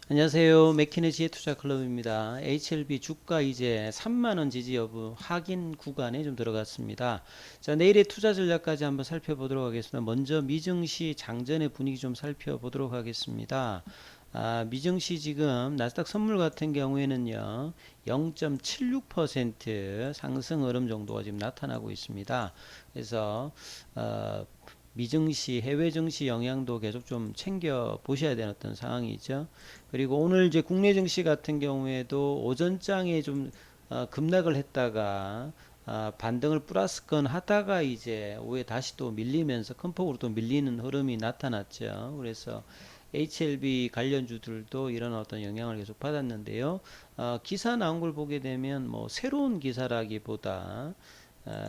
안녕하세요. 맥키네지의 투자클럽입니다. HLB 주가 이제 3만원 지지 여부 확인 구간에 좀 들어갔습니다. 자, 내일의 투자 전략까지 한번 살펴보도록 하겠습니다. 먼저 미증시 장전의 분위기 좀 살펴보도록 하겠습니다. 미증시 지금 나스닥 선물 같은 경우에는요, 0.76% 상승 흐름 정도가 지금 나타나고 있습니다. 그래서 미증시, 해외 증시 영향도 계속 좀 챙겨 보셔야 되는 어떤 상황이죠. 그리고 오늘 이제 국내 증시 같은 경우에도 오전장에 좀 급락을 했다가 반등을 플러스권 하다가 이제 오후에 다시 또 밀리면서 큰 폭으로 또 밀리는 흐름이 나타났죠. 그래서 HLB 관련주들도 이런 어떤 영향을 계속 받았는데요. 기사 나온 걸 보게 되면 뭐 새로운 기사라기보다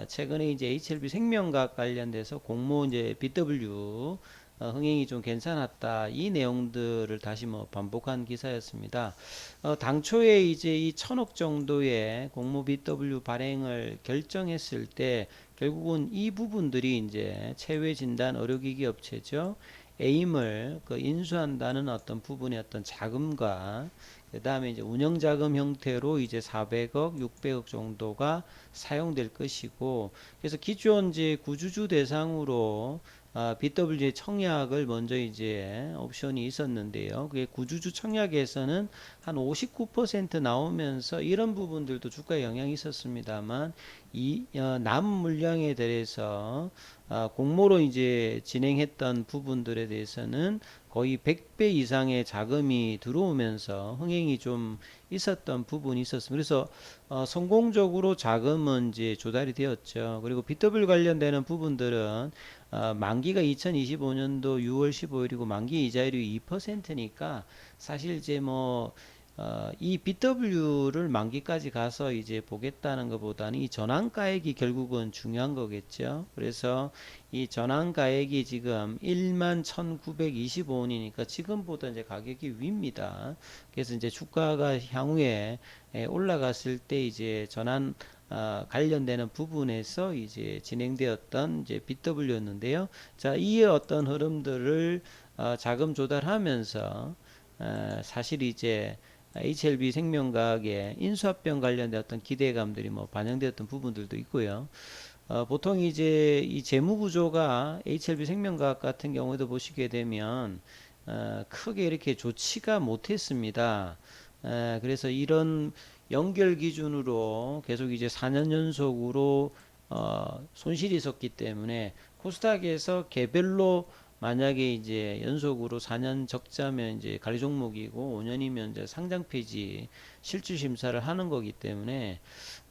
최근에 이제 HLB 생명과학 관련돼서 공모 이제 BW 흥행이 좀 괜찮았다. 이 내용들을 다시 뭐 반복한 기사였습니다. 당초에 이제 이 1,000억 정도의 공모 BW 발행을 결정했을 때 결국은 이 부분들이 이제 체외 진단 의료기기 업체죠. 에임을 그 인수한다는 어떤 부분의 어떤 자금과 그 다음에 이제 운영자금 형태로 이제 400억, 600억 정도가 사용될 것이고, 그래서 기존 이제 구주주 대상으로 BW의 청약을 먼저 이제 옵션이 있었는데요. 그게 구주주 청약에서는 한 59% 나오면서 이런 부분들도 주가에 영향이 있었습니다만, 이 남은 물량에 대해서 공모로 이제 진행했던 부분들에 대해서는 거의 100배 이상의 자금이 들어오면서 흥행이 좀 있었던 부분이 있었습니다. 그래서 성공적으로 자금은 이제 조달이 되었죠. 그리고 BW 관련되는 부분들은 만기가 2025년도 6월 15일이고 만기 이자율이 2%니까 사실 이제 뭐 이 BW를 만기까지 가서 이제 보겠다는 것보다는 이 전환가액이 결국은 중요한 거겠죠. 그래서 이 전환가액이 지금 11,925원이니까 지금보다 이제 가격이 위입니다. 그래서 이제 주가가 향후에 올라갔을 때 이제 전환 관련되는 부분에서 이제 진행되었던 이제 BW였는데요. 자, 이 어떤 흐름들을 자금 조달하면서 사실 이제 HLB 생명과학의 인수합병 관련된 어떤 기대감들이 뭐 반영되었던 부분들도 있고요. 보통 이제 이 재무 구조가 HLB 생명과학 같은 경우에도 보시게 되면 크게 이렇게 좋지가 못했습니다. 그래서 이런 연결 기준으로 계속 이제 4년 연속으로 손실이 있었기 때문에 코스닥에서 개별로 만약에 이제 연속으로 4년 적자면 이제 관리 종목이고 5년이면 이제 상장 폐지 실질 심사를 하는 거기 때문에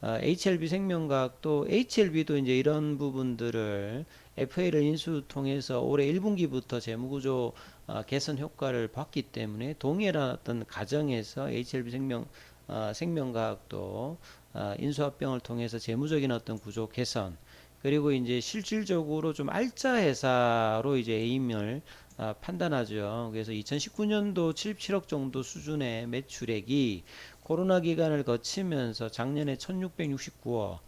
HLB 생명과학도 HLB도 이제 이런 부분들을 FA를 인수 통해서 올해 1분기부터 재무구조 개선 효과를 봤기 때문에 동일한 어떤 가정에서 HLB 생명과학도 인수합병을 통해서 재무적인 어떤 구조 개선 그리고 이제 실질적으로 좀 알짜 회사로 이제 에임을 판단하죠. 그래서 2019년도 77억 정도 수준의 매출액이 코로나 기간을 거치면서 작년에 1669억,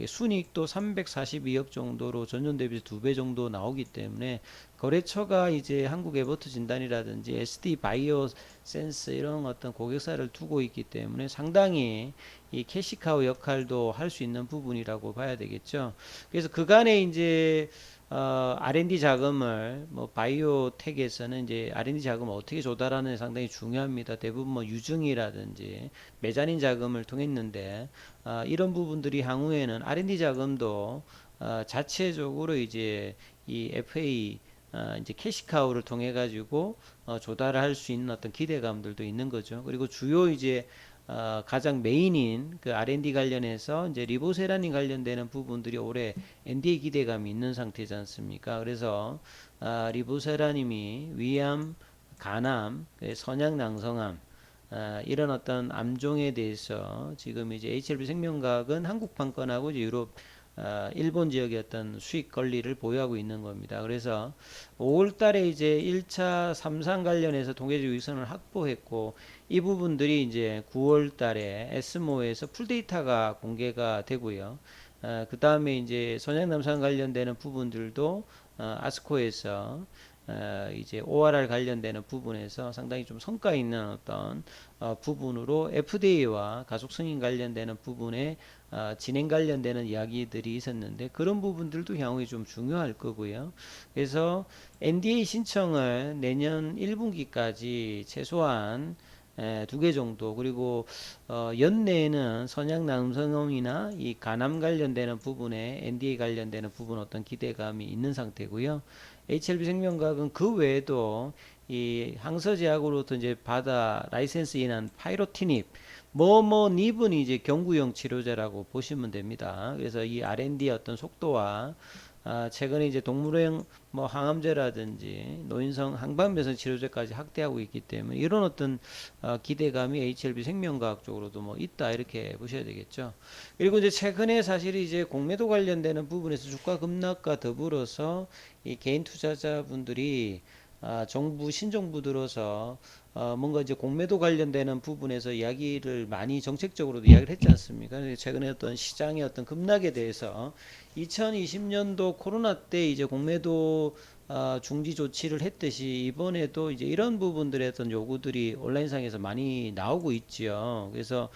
순이익도 342억 정도로 전년 대비 2배 정도 나오기 때문에 거래처가 이제 한국 에버트 진단이라든지 SD 바이오 센스 이런 어떤 고객사를 두고 있기 때문에 상당히 이 캐시카우 역할도 할 수 있는 부분이라고 봐야 되겠죠. 그래서 그간에 이제 R&D 자금을 뭐 바이오텍에서는 이제 R&D 자금을 어떻게 조달하는 게 상당히 중요합니다. 대부분 뭐 유증이라든지 메자닌 자금을 통했는데 이런 부분들이 향후에는 R&D 자금도 자체적으로 이제 이 FA 이제 캐시카우를 통해 가지고 조달할 수 있는 어떤 기대감들도 있는 거죠. 그리고 주요 이제 가장 메인인 그 R&D 관련해서 이제 리보세라닌 관련되는 부분들이 올해 NDA 기대감이 있는 상태지 않습니까? 그래서 리보세라님이 위암, 간암, 선양 낭성암 이런 어떤 암종에 대해서 지금 이제 HLB 생명과학은 한국 판권하고 이제 유럽 일본 지역의 어떤 수익 권리를 보유하고 있는 겁니다. 그래서 5월 달에 이제 1차 삼상 관련해서 통계적 유선을 확보했고 이 부분들이 이제 9월 달에 에스모에서 풀데이터가 공개가 되고요. 그 다음에 이제 선양남산 관련되는 부분들도 아스코에서 이제 ORR 관련되는 부분에서 상당히 좀 성과 있는 어떤 부분으로 FDA와 가속 승인 관련되는 부분에 진행 관련되는 이야기들이 있었는데 그런 부분들도 향후에 좀 중요할 거고요. 그래서 NDA 신청을 내년 1분기까지 최소한 2개 정도 그리고 연내에는 선약 남성염이나 이 간암 관련되는 부분에 NDA 관련되는 부분 어떤 기대감이 있는 상태고요. HLB 생명과학은 그 외에도 이 항서제약으로부터 이제 받아 라이센스 인한 파이로티닙 닙은 이제 경구용 치료제라고 보시면 됩니다. 그래서 이 R&D 어떤 속도와 최근에 이제 동물용 뭐 항암제라든지 노인성 항반변성 치료제까지 확대하고 있기 때문에 이런 어떤 기대감이 HLB 생명과학 쪽으로도 뭐 있다 이렇게 보셔야 되겠죠. 그리고 이제 최근에 사실 이제 공매도 관련되는 부분에서 주가 급락과 더불어서 이 개인 투자자분들이 정부 신정부 들어서 뭔가 이제 공매도 관련되는 부분에서 이야기를 많이 정책적으로도 이야기를 했지 않습니까? 최근에 어떤 시장의 어떤 급락에 대해서 2020년도 코로나 때 이제 공매도 중지 조치를 했듯이 이번에도 이제 이런 부분들의 어떤 요구들이 온라인상에서 많이 나오고 있지요. 그래서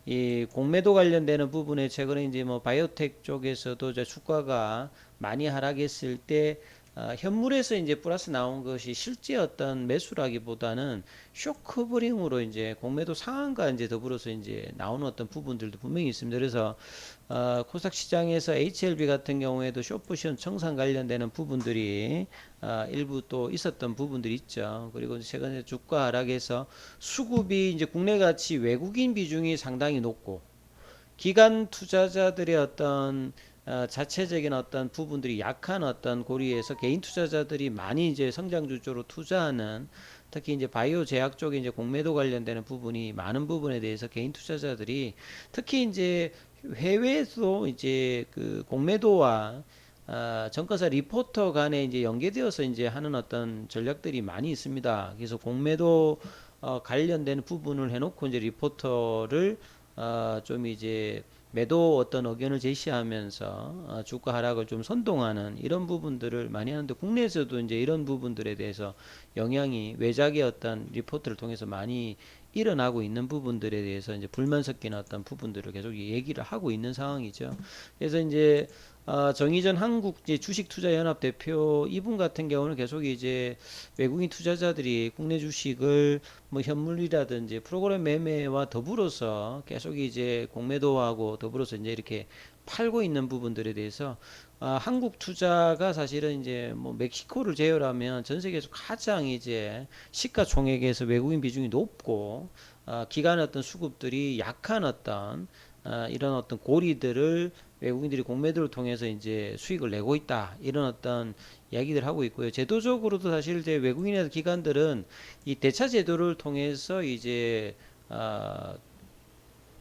이 공매도 관련되는 부분에 최근에 이제 뭐 바이오텍 쪽에서도 이제 주가가 많이 하락했을 때 현물에서 이제 플러스 나온 것이 실제 어떤 매수라기보다는 쇼커버링으로 이제 공매도 상한과 이제 더불어서 이제 나오는 어떤 부분들도 분명히 있습니다. 그래서 코스닥 시장에서 HLB 같은 경우에도 숏포지션 청산 관련되는 부분들이 일부 또 있었던 부분들이 있죠. 그리고 최근에 주가 하락에서 수급이 이제 국내 같이 외국인 비중이 상당히 높고 기관 투자자들의 어떤 자체적인 어떤 부분들이 약한 어떤 고리에서 개인 투자자들이 많이 이제 성장주 쪽으로 투자하는 특히 이제 바이오 제약 쪽에 이제 공매도 관련되는 부분이 많은 부분에 대해서 개인 투자자들이 특히 이제 해외에서 이제 그 공매도와 정가사 리포터 간에 이제 연계되어서 이제 하는 어떤 전략들이 많이 있습니다. 그래서 공매도 관련된 부분을 해놓고 이제 리포터를 좀 이제 매도 어떤 의견을 제시하면서 주가 하락을 좀 선동하는 이런 부분들을 많이 하는데 국내에서도 이제 이런 부분들에 대해서 영향이 외작의 어떤 리포트를 통해서 많이 일어나고 있는 부분들에 대해서 이제 불만 섞이는 어떤 부분들을 계속 얘기를 하고 있는 상황이죠. 그래서 이제 정의전 한국 주식투자연합 대표 이분 같은 경우는 계속 이제 외국인 투자자들이 국내 주식을 뭐 현물이라든지 프로그램 매매와 더불어서 계속 이제 공매도하고 더불어서 이제 이렇게 팔고 있는 부분들에 대해서 한국 투자가 사실은 이제 뭐 멕시코를 제외하면 전 세계에서 가장 이제 시가총액에서 외국인 비중이 높고 기관 어떤 수급들이 약한 어떤 이런 어떤 고리들을 외국인들이 공매도를 통해서 이제 수익을 내고 있다 이런 어떤 이야기들 하고 있고요. 제도적으로도 사실 이제 외국인의 기관들은 이 대차 제도를 통해서 이제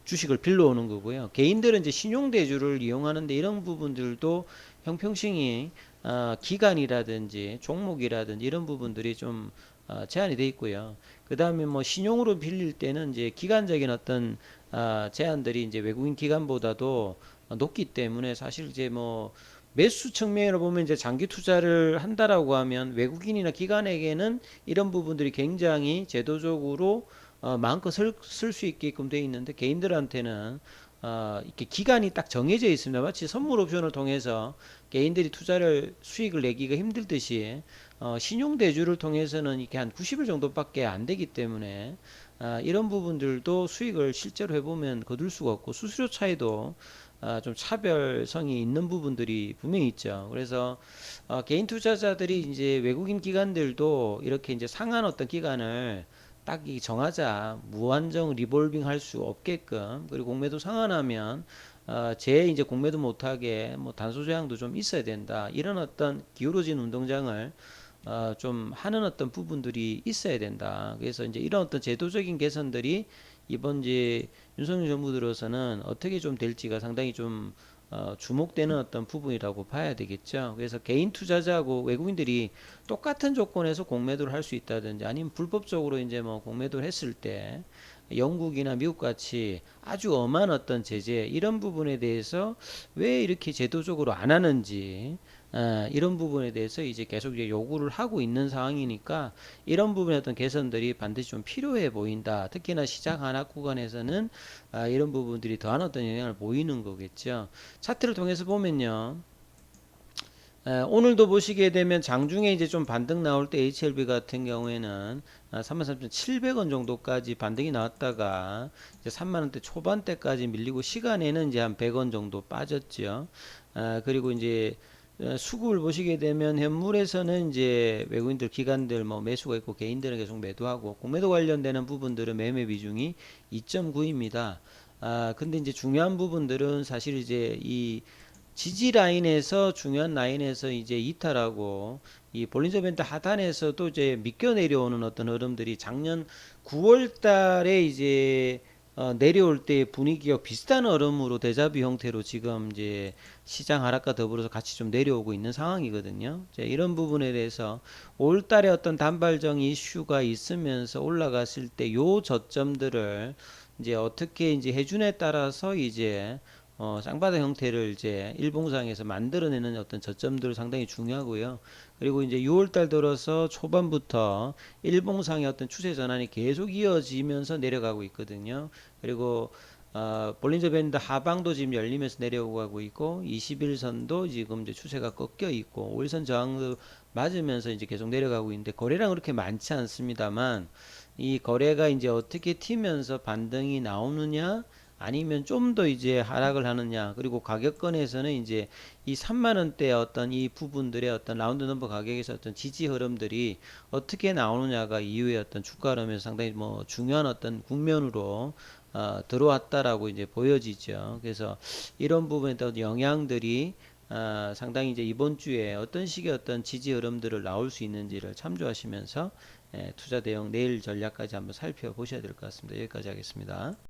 주식을 빌려오는 거고요. 개인들은 이제 신용대주를 이용하는데 이런 부분들도 형평성이 기간이라든지 종목이라든지 이런 부분들이 좀 제한이 돼 있고요. 그 다음에 뭐 신용으로 빌릴 때는 이제 기간적인 어떤 제한들이 이제 외국인 기관보다도 높기 때문에 사실 이제 뭐 매수 측면으로 보면 이제 장기 투자를 한다라고 하면 외국인이나 기관에게는 이런 부분들이 굉장히 제도적으로 마음껏 쓸 수 있게끔 되어 있는데 개인들한테는 이렇게 기간이 딱 정해져 있습니다. 마치 선물 옵션을 통해서 개인들이 투자를 수익을 내기가 힘들듯이 신용 대주를 통해서는 이렇게 한 90일 정도밖에 안 되기 때문에 이런 부분들도 수익을 실제로 해보면 거둘 수가 없고 수수료 차이도 좀 차별성이 있는 부분들이 분명히 있죠. 그래서 개인 투자자들이 이제 외국인 기관들도 이렇게 이제 상한 어떤 기간을 딱 정하자 무한정 리볼빙 할 수 없게끔 그리고 공매도 상한하면 제 이제 공매도 못하게 뭐 단소 제한도 좀 있어야 된다 이런 어떤 기울어진 운동장을 좀 하는 어떤 부분들이 있어야 된다. 그래서 이제 이런 어떤 제도적인 개선들이 이번 이제 윤석열 정부 들어서는 어떻게 좀 될지가 상당히 좀 주목되는 어떤 부분이라고 봐야 되겠죠. 그래서 개인 투자자하고 외국인들이 똑같은 조건에서 공매도를 할 수 있다든지 아니면 불법적으로 이제 뭐 공매도를 했을 때 영국이나 미국 같이 아주 엄한 어떤 제재 이런 부분에 대해서 왜 이렇게 제도적으로 안 하는지 이런 부분에 대해서 이제 계속 이제 요구를 하고 있는 상황이니까 이런 부분의 어떤 개선들이 반드시 좀 필요해 보인다. 특히나 시장 하락 구간에서는 이런 부분들이 더한 어떤 영향을 보이는 거겠죠. 차트를 통해서 보면요. 오늘도 보시게 되면 장중에 이제 좀 반등 나올 때 HLB 같은 경우에는 33,700원 정도까지 반등이 나왔다가 이제 3만원대 초반대까지 밀리고 시간에는 이제 한 100원 정도 빠졌죠. 그리고 이제 수급을 보시게 되면 현물에서는 이제 외국인들 기관들 뭐 매수가 있고 개인들은 계속 매도하고 공매도 관련되는 부분들은 매매 비중이 2.9입니다. 근데 이제 중요한 부분들은 사실 이제 이 지지 라인에서 중요한 라인에서 이제 이탈하고 이 볼린저 밴드 하단에서도 이제 밑겨 내려오는 어떤 흐름들이 작년 9월 달에 이제 내려올 때 분위기와 비슷한 흐름으로 데자뷰 형태로 지금 이제 시장 하락과 더불어서 같이 좀 내려오고 있는 상황이거든요. 이런 부분에 대해서 올 달에 어떤 단발적 이슈가 있으면서 올라갔을 때 요 저점들을 이제 어떻게 이제 해준에 따라서 이제 쌍바닥 형태를 이제 일봉상에서 만들어내는 어떤 저점들 상당히 중요하고요. 그리고 이제 6월달 들어서 초반부터 일봉상의 어떤 추세 전환이 계속 이어지면서 내려가고 있거든요. 그리고 볼린저 밴드 하방도 지금 열리면서 내려오고 있고 21선도 지금 이제 추세가 꺾여 있고 5일선 저항도 맞으면서 이제 계속 내려가고 있는데 거래량 그렇게 많지 않습니다만 이 거래가 이제 어떻게 튀면서 반등이 나오느냐 아니면 좀 더 이제 하락을 하느냐 그리고 가격권에서는 이제 이 3만원대 어떤 이 부분들의 어떤 라운드 넘버 가격에서 어떤 지지 흐름들이 어떻게 나오느냐가 이후에 어떤 주가 흐름에서 상당히 뭐 중요한 어떤 국면으로 들어왔다라고 이제 보여지죠. 그래서 이런 부분에 따른 영향들이 상당히 이제 이번 주에 어떤 식의 어떤 지지 흐름들을 나올 수 있는지를 참조하시면서 투자 대응 내일 전략까지 한번 살펴보셔야 될 것 같습니다. 여기까지 하겠습니다.